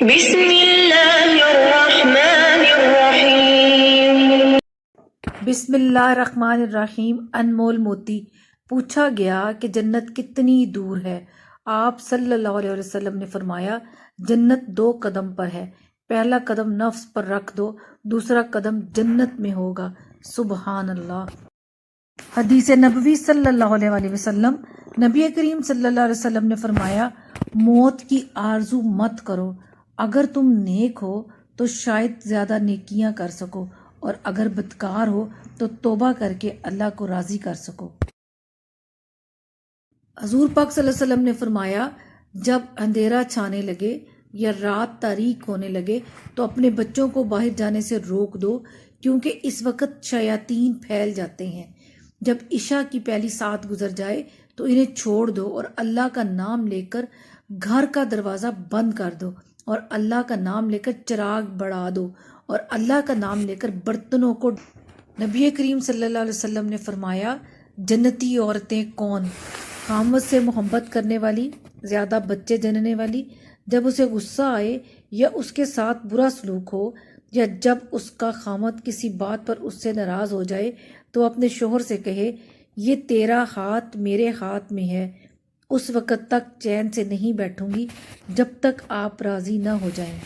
بسم اللہ الرحمن الرحیم۔ بسم اللہ الرحمن الرحیم۔ انمول موتی۔ پوچھا گیا کہ جنت کتنی دور ہے؟ آپ صلی اللہ علیہ وسلم نے فرمایا، جنت 2 قدم پر ہے، پہلا قدم نفس پر رکھ دو، دوسرا قدم جنت میں ہوگا۔ سبحان اللہ۔ حدیث نبوی صلی اللہ علیہ وسلم، نبی کریم صلی اللہ علیہ وسلم نے فرمایا، موت کی آرزو مت کرو، اگر تم نیک ہو تو شاید زیادہ نیکیاں کر سکو، اور اگر بدکار ہو تو توبہ کر کے اللہ کو راضی کر سکو۔ حضور پاک صلی اللہ علیہ وسلم نے فرمایا، جب اندھیرا چھانے لگے یا رات تاریک ہونے لگے تو اپنے بچوں کو باہر جانے سے روک دو، کیونکہ اس وقت شیاطین پھیل جاتے ہیں۔ جب عشاء کی پہلی ساعت گزر جائے تو انہیں چھوڑ دو اور اللہ کا نام لے کر گھر کا دروازہ بند کر دو، اور اللہ کا نام لے کر چراغ بڑھا دو، اور اللہ کا نام لے کر برتنوں کو۔ نبی کریم صلی اللہ علیہ وسلم نے فرمایا، جنتی عورتیں کون؟ خامد سے محبت کرنے والی، زیادہ بچے جننے والی، جب اسے غصہ آئے یا اس کے ساتھ برا سلوک ہو، یا جب اس کا خامد کسی بات پر اس سے ناراض ہو جائے تو اپنے شوہر سے کہے، یہ تیرا ہاتھ میرے ہاتھ میں ہے، اس وقت تک چین سے نہیں بیٹھوں گی جب تک آپ راضی نہ ہو جائیں۔